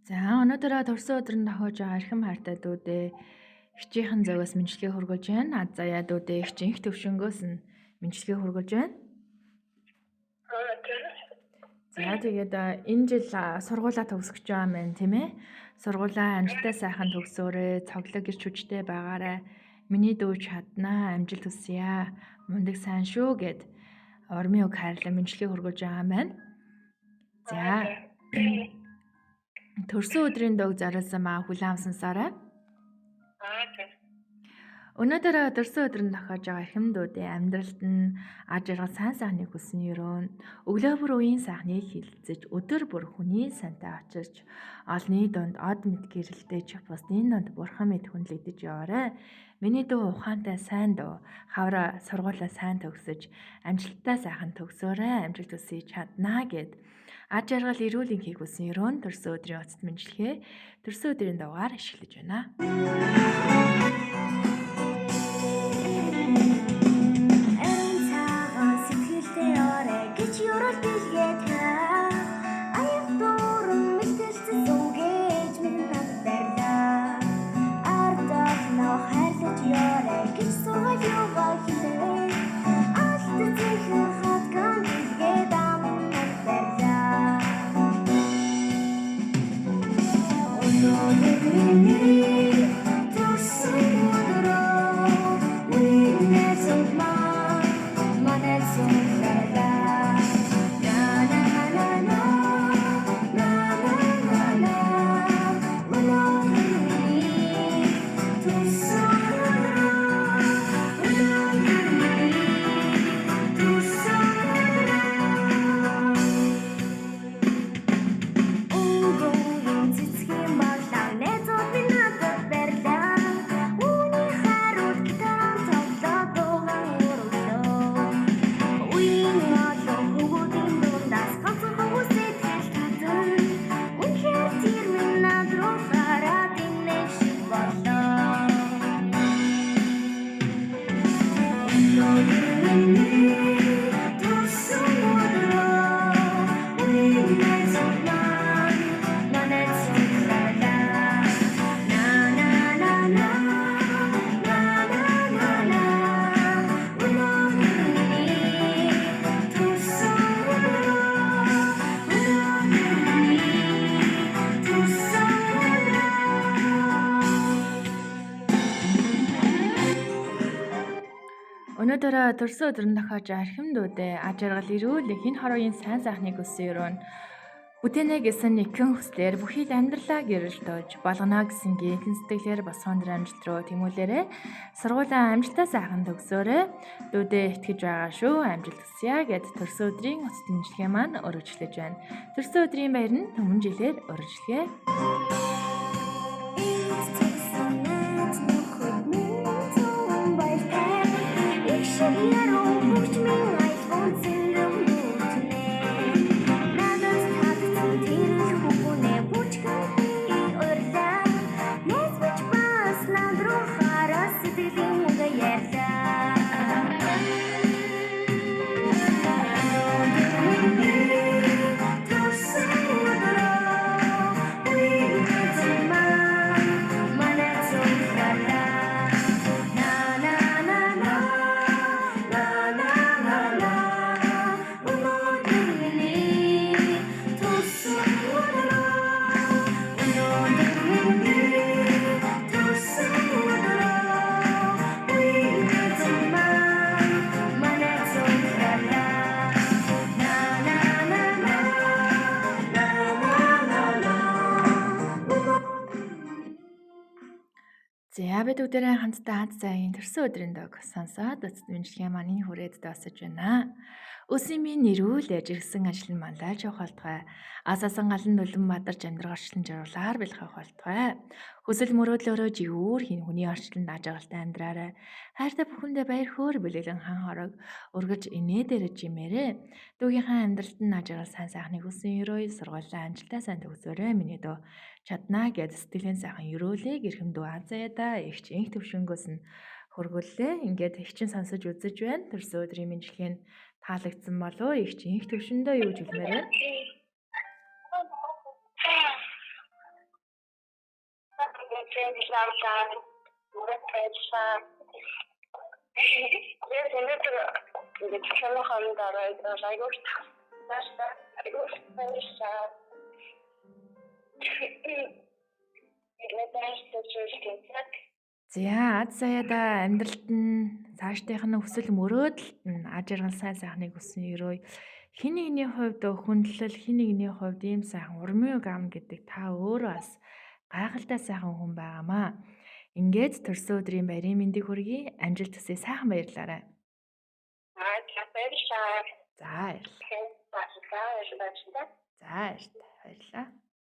За өнөөдөр төрсөн өдрөнд тохиож байгаа эрхэм хайртай дүүдээ эгчийнхэн зовоос мэдлэгээ хүргэж байна. Аз заяа дүүдээ эгчийнх төвшнгөөс нь мэдлэгээ хүргэж байна. За тэгээд энэ жил сургуулаа төгсөж байгаа юм байна, тийм ээ. Сургуулаа амжилттай сайхан төгсөөрэй, цоглог гэрч хүчтэй байгаарай. Миний дүү чаднаа, амжилт хүсье. Мундаг сайн шүү гэд урмын үг хайрлан мэдлэгээ хүргэж байгаа юм байна. За төрсөн өдрийн дөг зарласан маа хүлээн авсансаарай. Өнөөдөр төрсөн өдрөнд тохиож байгаа эрхэмдүүдийн амьдралд нь аж аргал сайн сайхныг хүссэн өрөөн өглөө бүр үеийн сайхныг хилцэж өдөр бүр хүний сантай очирч олны дунд од мэд гэрэлтэж бусдын дунд бурхан мэд хүнлэгдэж яваарай. Миний дүү ухаантай сайн дүү хавра сургуулаа сайн төгсөж амжилттай сайхан төгсөөрэй. Амжилт хүсье чаднаа гэд аж аргал эрүүл энхийг хүссэн өрөөн төрсөн өдрийн утасд мэдлэгээ төрсөн өдрийн дугаар ашиглаж байна. Өнөөдөр төрсөн өдрөнд тохиож байгаа эрхэмдүүдээ аж аргал эрүүл хэн хороогийн сайн сайхныг хүссэн өрөөн бүтээнэ гэсэн нэгэн хүслээр бүхий л амьдралаа гэрэлтэж болгоно гэсэн гинхэн сэтгэлээр босгон дөр амжилт руу тэмүүлээрэ сургуулийн амжилттай сайхан төгсөөрэй. Дүүдээ итгэж байгаа шүү. Амжилт хүсье гэд төрсөн өдрийн утасд мэдлэгээ маань өргөжлөж байна. Төрсөн өдрийн баяр нь өмнө жилээр өргөжлөе. За бид бүгдээрээ хамтдаа аз заяагийн төрсөн өдрийн дог сонсоод эцэд мэдлэгээ маань энэ хүрээд дуусаж байна. Өсийн минь нэрүүл ажиргсан ажил нь мандаж явах болтугай. Асаасан галан нулимн бадарч амьдрах орчлон жаргалаар бэлхэх болтугай. Хүсэл мөрөөдлөөрөө жигүүр хин хүний орчлонд аж аргалтай амьдраарай. Хайртай бүхэндээ баяр хөөр бүлэглэн хан хорог өргөж инээдэрэж имээрэ. Дүүгийнхаа амьдралд нь аж аргал сайн сайхныг хүссэн өрөө сургуулаа амжилттай сайн төгсөөрэй. Миний дөө чаднаа гэд сэтгэлийн сайхан өрөөлийг эрхэмдүү аз заяада эгч инх төвшнгөөс нь хөргөллөө. Ингээд эгчин сонсож үзэж байна. Төрсөн өдрийн мэдлэгээ таалагдсан болов уу? Эгч инх төвшөндөө юу гэж хэлмээр байна? Trendlausan, Murtesa. Я өнөөдөр ингэж чамайхан дараа айгуур тааштай айгуур баярлалаа. За аз саяада амьдралд нь цаашдынх нь өсөл мөрөөдөлд нь аж аргал сайн сайхныг өссөн ерөө хин нэгний хувьд хүндлэл хин нэгний хувьд ийм сайхан урмын гам гэдэг та өөрөө бас гайхалтай сайхан хүн байгаамаа. Ингээд төрсөн өдрийн баярын мэндийг хүргэе. Амжилт хүсье, сайхан баярлаарай. Баярлалаа. За баярлалаа. Тэгэхээр баярлалаа. За баярлалаа.